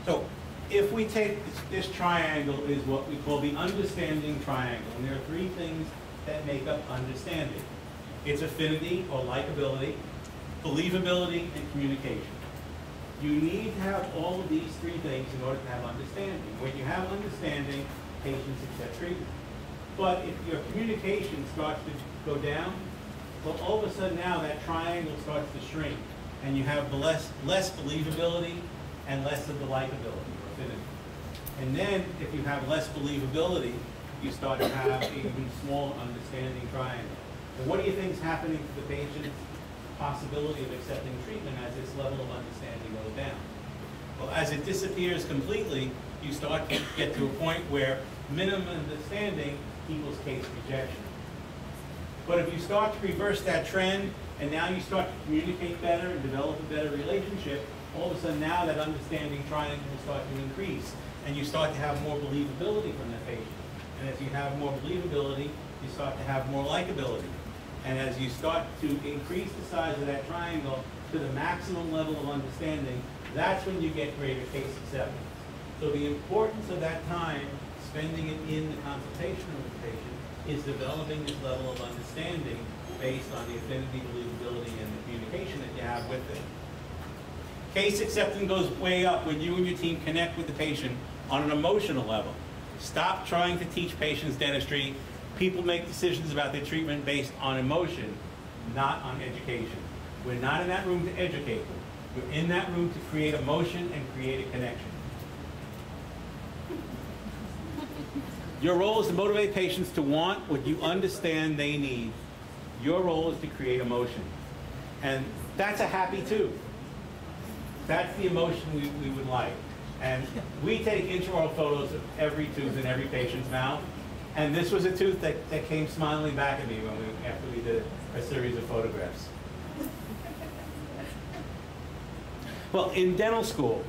So if we take this triangle is what we call the understanding triangle, and there are three things that make up understanding. It's affinity or likability, believability, and communication. You need to have all of these three things in order to have understanding. When you have understanding, patients accept treatment. But if your communication starts to go down, well, all of a sudden now that triangle starts to shrink, and you have less believability and less of the likability or affinity. And then if you have less believability, you start to have an even smaller understanding triangle. And what do you think is happening to the patient's possibility of accepting treatment as this level of understanding goes down? Well, as it disappears completely, you start to get to a point where minimum understanding equals case rejection. But if you start to reverse that trend, and now you start to communicate better and develop a better relationship, all of a sudden now that understanding triangle will start to increase, and you start to have more believability from the patient. And as you have more believability, you start to have more likability. And as you start to increase the size of that triangle to the maximum level of understanding, that's when you get greater case acceptance. So the importance of that time, spending it in the consultation with the patient, is developing this level of understanding based on the affinity, believability, and the communication that you have with it. Case acceptance goes way up when you and your team connect with the patient on an emotional level. Stop trying to teach patients dentistry. People make decisions about their treatment based on emotion, not on education. We're not in that room to educate them. We're in that room to create emotion and create a connection. Your role is to motivate patients to want what you understand they need. Your role is to create emotion. And that's a happy tooth. That's the emotion we would like. And we take intraoral photos of every tooth in every patient's mouth. And this was a tooth that came smiling back at me after we did a series of photographs. Well, in dental school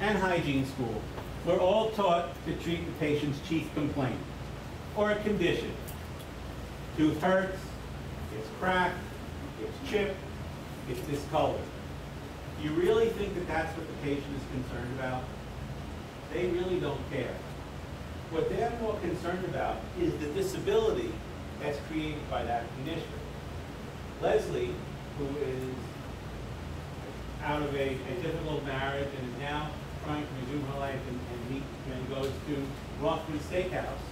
and hygiene school, we're all taught to treat the patient's chief complaint or a condition. Tooth hurts, it's cracked, it's chipped, it's discolored. You really think that that's what the patient is concerned about? They really don't care. What they're more concerned about is the disability that's created by that condition. Leslie, who is out of a difficult marriage and is now trying to resume her life and goes to Rothman Steakhouse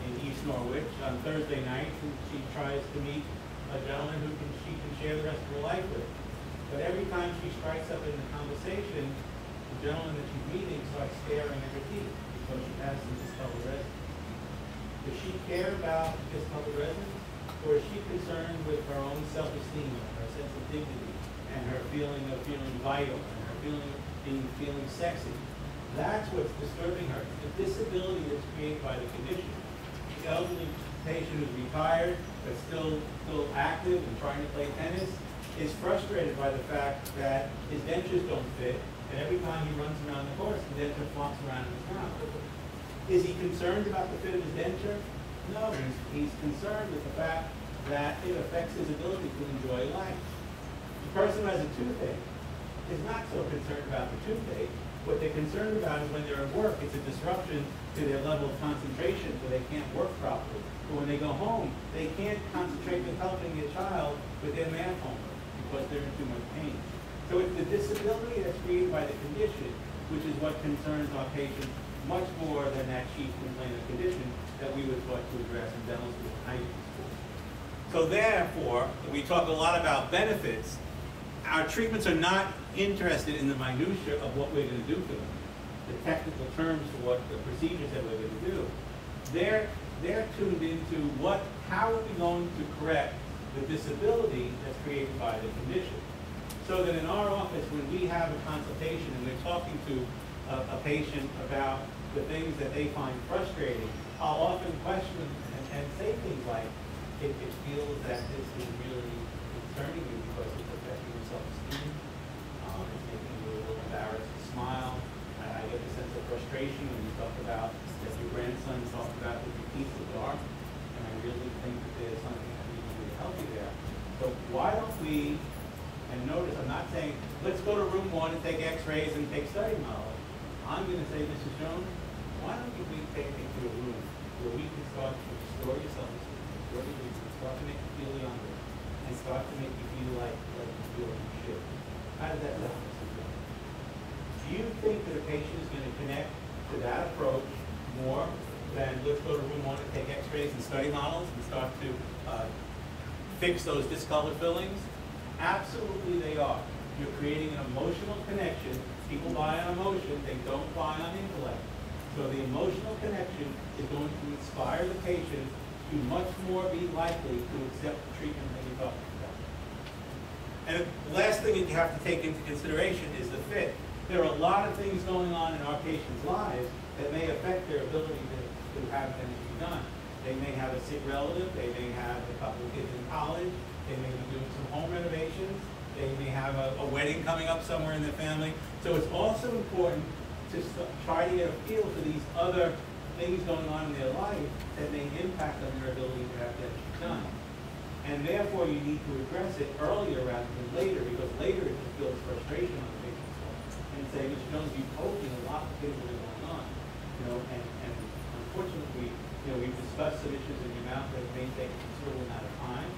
in East Norwich on Thursday night, and she tries to meet a gentleman who she can share the rest of her life with. But every time she strikes up in the conversation, the gentleman that she's meeting starts staring at her teeth because she has some discolored resin. Does she care about discolored resin, or is she concerned with her own self-esteem, her sense of dignity, and her feeling of feeling vital, and her feeling of feeling sexy? That's what's disturbing her. The disability that's created by the condition. The elderly patient who's retired but still active and trying to play tennis is frustrated by the fact that his dentures don't fit, and every time he runs around the course, the denture flops around in his mouth. Is he concerned about the fit of his denture? No, he's concerned with the fact that it affects his ability to enjoy life. The person who has a toothache is not so concerned about the toothache. What they're concerned about is when they're at work, it's a disruption to their level of concentration, so they can't work properly. But when they go home, they can't concentrate with helping their child with their math homework because they're in too much pain. So it's the disability that's created by the condition, which is what concerns our patients much more than that chief complaint of condition that we would taught to address in dental school and hygiene school. So therefore, we talk a lot about benefits. Our treatments are not interested in the minutia of what we're going to do for them, the technical terms for what the procedures that we're going to do. They're tuned into how are we going to correct the disability that's created by the condition. So that in our office, when we have a consultation and we're talking to a patient about the things that they find frustrating, I'll often question them and say things like, it feels that this is really concerning you because it's affecting your self-esteem. It's making you a little embarrassed to smile. I get the sense of frustration when you talk about that your grandson talked about that your teeth are dark, and I really think that there's something that we can do to help you there. So why don't we And notice, I'm not saying, let's go to room 1 and take x-rays and take study models. I'm going to say, Mrs. Jones, why don't we take you to a room where we can start to restore your self-esteem, where we can start to make you feel younger, and start to make you feel like you feel like you should. How does that sound, Mrs. Jones? Do you think that a patient is going to connect to that approach more than let's go to room 1 and take x-rays and study models and start to fix those discolored fillings? Absolutely they are. You're creating an emotional connection. People buy on emotion, they don't buy on intellect. So the emotional connection is going to inspire the patient to much more be likely to accept the treatment that you're talking about. And the last thing that you have to take into consideration is the fit. There are a lot of things going on in our patients' lives that may affect their ability to have dentistry done. They may have a sick relative, they may have a couple of kids in college, they may be doing some home renovations, they may have a wedding coming up somewhere in their family. So it's also important to try to get a feel for these other things going on in their life that may impact on their ability to have dentistry done. And therefore you need to address it earlier rather than later, because later it just builds frustration on the patient's part. And say, Mr. Jones, you told me a lot of things that are going on. And unfortunately, we've discussed some issues in your mouth that may take a considerable amount of time,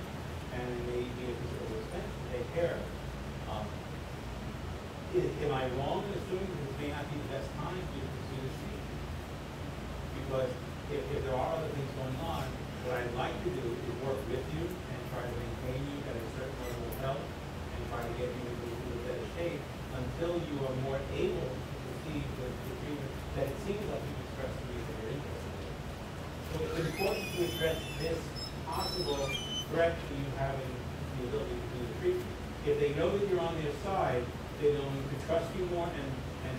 and it may be a considerable expense to take care of. Am I wrong in assuming that this may not be the best time for you to pursue this treatment? Because if there are other things going on, what I'd like to do is work with you and try to maintain you at a certain level of health and try to get you into a better shape until you are more able to proceed with the treatment that it seems like you've expressed to me that you're interested in. So it's important to address this possible threat to you having the ability to do the treatment. If they know that you're on their side, they're going to trust you more and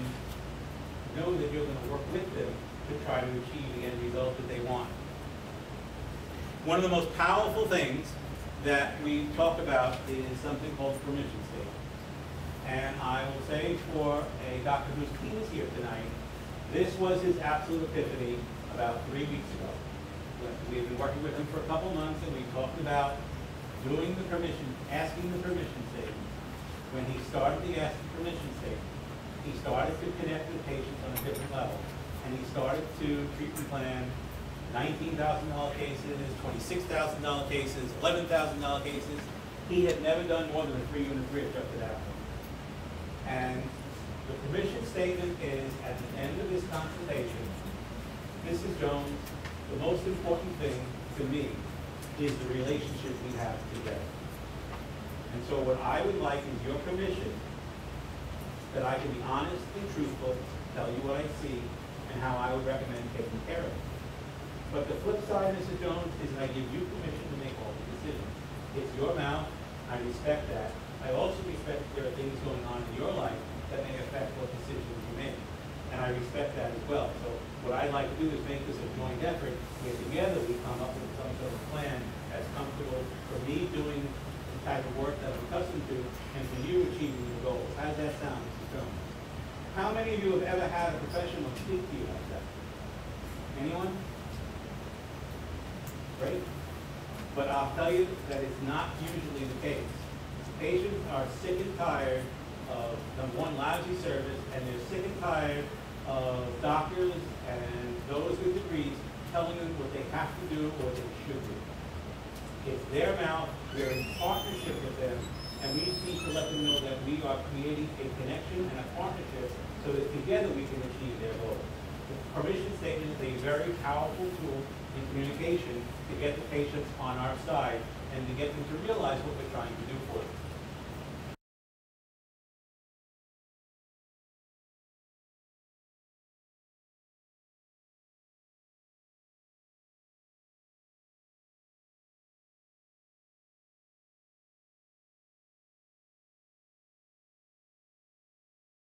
know that you're going to work with them to try to achieve the end result that they want. One of the most powerful things that we talk about is something called permission statement. And I will say for a doctor whose team is here tonight, this was his absolute epiphany about 3 weeks ago. We've been working with him for a couple months, and we talked about doing the permission, asking the permission statement. When he started the asking permission statement, he started to connect with patients on a different level. And he started to treatment plan $19,000 cases, $26,000 cases, $11,000 cases. He had never done more than a 3-unit bridge up to that point. And the permission statement is at the end of this consultation, Mrs. Jones, the most important thing to me is the relationship we have together. And so what I would like is your permission that I can be honest and truthful, tell you what I see, and how I would recommend taking care of it. But the flip side, Mrs. Jones, is that I give you permission to make all the decisions. It's your mouth. I respect that. I also respect that there are things going on in your life that may affect what decisions you make. And I respect that as well. So what I'd like to do is make this a joint effort where together we come up with some sort of plan that's comfortable for me doing the type of work that I'm accustomed to and for you achieving your goals. How does that sound, Mrs. Jones? How many of you have ever had a professional speak to you like that? Anyone? Great. But I'll tell you that it's not usually the case. Patients are sick and tired of, number one, lousy service, and they're sick and tired of doctors and those with degrees telling them what they have to do or what they should do. It's their mouth, we're in partnership with them, and we need to let them know that we are creating a connection and a partnership so that together we can achieve their goals. The permission statement is a very powerful tool in communication to get the patients on our side and to get them to realize what we're trying to do for them.